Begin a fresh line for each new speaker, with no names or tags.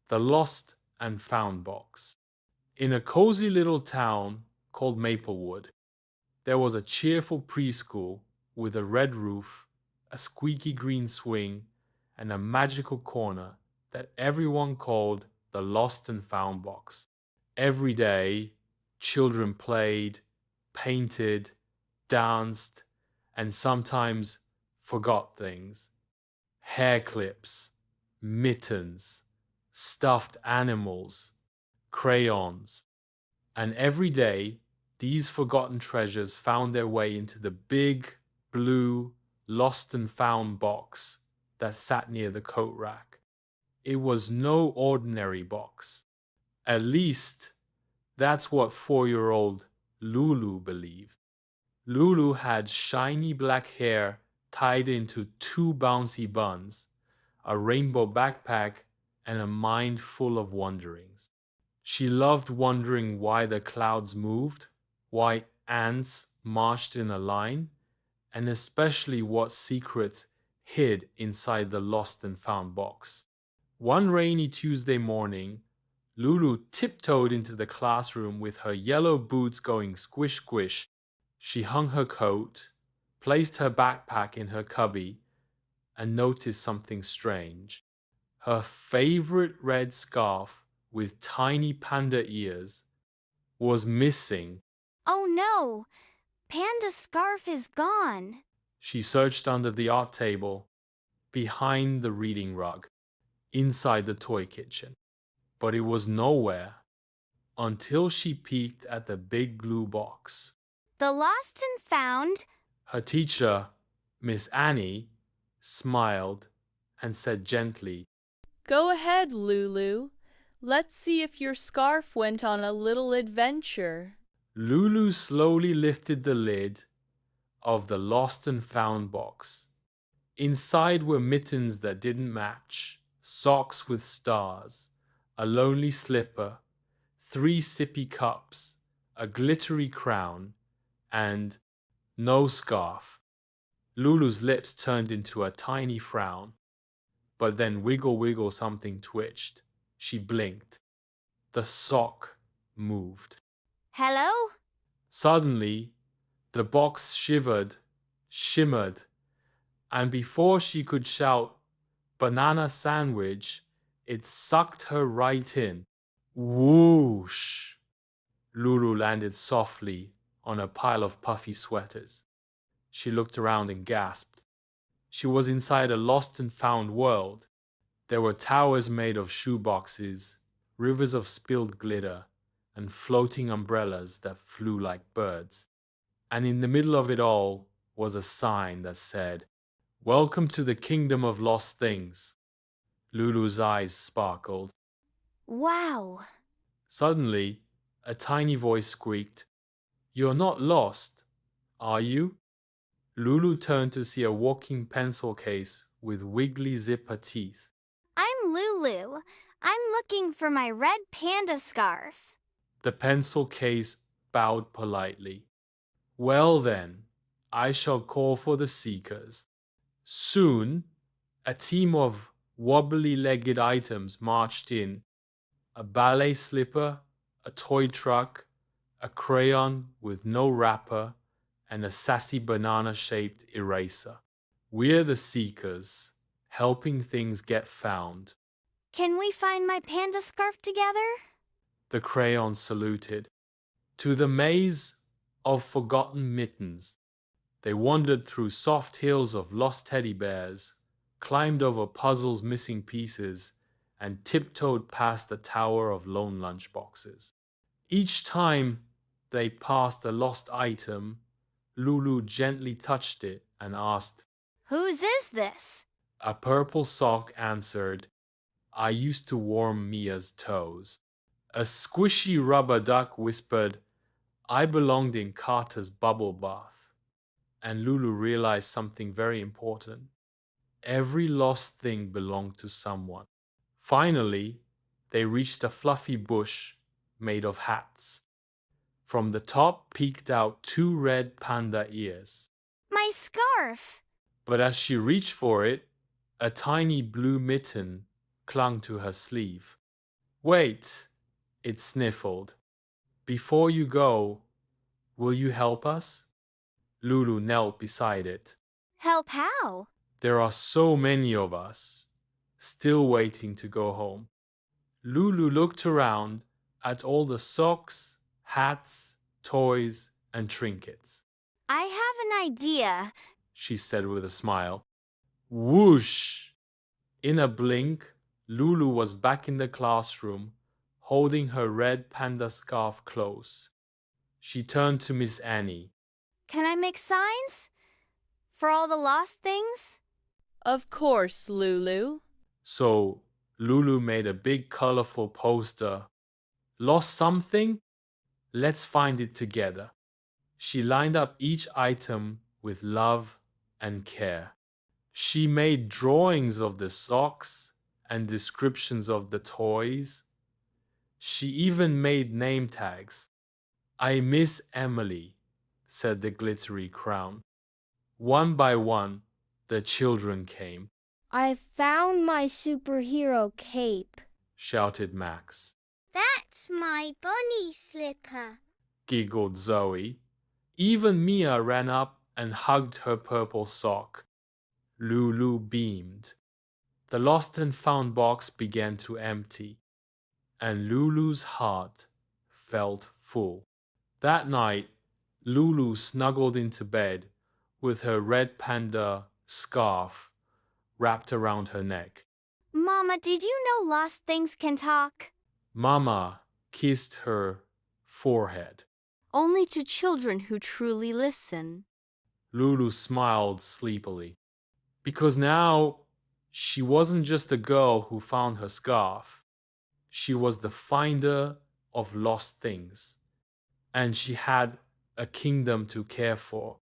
The Lost and Found Box. In a cozy little town called Maplewood, there was a cheerful preschool with a red roof, a squeaky green swing, and a magical corner that everyone called the Lost and Found Box. Every day, children played, painted, danced, and sometimes forgot things. Hair clips, mittens, stuffed animals, crayons, and every day these forgotten treasures found their way into the big, blue, lost and found box that sat near the coat rack. It was no ordinary box. At least, that's what 4-year-old Lulu believed. Lulu had shiny black hair tied into 2 bouncy buns, a rainbow backpack, and a mind full of wonderings. She loved wondering why the clouds moved, why ants marched in a line, and especially what secrets hid inside the lost and found box. One rainy Tuesday morning, Lulu tiptoed into the classroom with her yellow boots going squish squish. She hung her coat, placed her backpack in her cubby, and noticed something strange. Her favorite red scarf with tiny panda ears was missing.
Oh no! Panda's scarf is gone.
She searched under the art table, behind the reading rug, inside the toy kitchen, but it was nowhere until she peeked at the big blue box.
The lost and found.
Her teacher, Miss Annie, smiled and said gently,
Go ahead, Lulu. Let's see if your scarf went on a little adventure.
Lulu slowly lifted the lid of the lost and found box. Inside were mittens that didn't match, socks with stars, a lonely slipper, 3 sippy cups, a glittery crown, and no scarf. Lulu's lips turned into a tiny frown, but then wiggle something twitched. She blinked. The sock moved.
Hello?
Suddenly, the box shivered, shimmered, and before she could shout, "Banana sandwich," it sucked her right in. Whoosh! Lulu landed softly on a pile of puffy sweaters. She looked around and gasped. She was inside a lost and found world. There were towers made of shoeboxes, rivers of spilled glitter, and floating umbrellas that flew like birds. And in the middle of it all was a sign that said, "Welcome to the kingdom of lost things." Lulu's eyes sparkled.
Wow!
Suddenly, a tiny voice squeaked, "You're not lost, are you?" Lulu turned to see a walking pencil case with wiggly zipper teeth.
I'm Lulu. I'm looking for my red panda scarf.
The pencil case bowed politely. "Well then, I shall call for the seekers." Soon, a team of wobbly-legged items marched in: a ballet slipper, a toy truck, a crayon with no wrapper, and a sassy banana-shaped eraser. We're the seekers, helping things get found.
Can we find my panda scarf together?
The crayon saluted. To the maze of forgotten mittens. They wandered through soft hills of lost teddy bears, climbed over puzzles' missing pieces, and tiptoed past the tower of lone lunchboxes. Each time they passed a lost item, Lulu gently touched it and asked.
Whose is this?
A purple sock answered, "I used to warm Mia's toes." A squishy rubber duck whispered, "I belonged in Carter's bubble bath." And Lulu realized something very important. Every lost thing belonged to someone. Finally, they reached a fluffy bush made of hats. From the top peeked out 2 red panda ears.
My scarf!
But as she reached for it, a tiny blue mitten clung to her sleeve. Wait, it sniffled. Before you go, will you help us? Lulu knelt beside it.
Help how?
There are so many of us, still waiting to go home. Lulu looked around at all the socks, hats, toys, and trinkets.
I have an idea.
She said with a smile. Whoosh! In a blink, Lulu was back in the classroom, holding her red panda scarf close. She turned to Miss Annie.
Can I make signs? For all the lost things?
Of course, Lulu.
So Lulu made a big colorful poster. Lost something? Let's find it together. She lined up each item with love and care. She made drawings of the socks and descriptions of the toys. She even made name tags. I miss Emily, said the glittery crown. One by one, the children came,
I found my superhero cape,
shouted Max.
That's my bunny slipper,
Giggled Zoe. Even Mia ran up and hugged her purple sock. Lulu beamed. The lost and found box began to empty, and Lulu's heart felt full. That night, Lulu snuggled into bed with her red panda scarf wrapped around her neck.
Mama, did you know lost things can talk?
Mama kissed her forehead.
Only to children who truly listen.
Lulu smiled sleepily, because now she wasn't just a girl who found her scarf. She was the finder of lost things, and she had a kingdom to care for.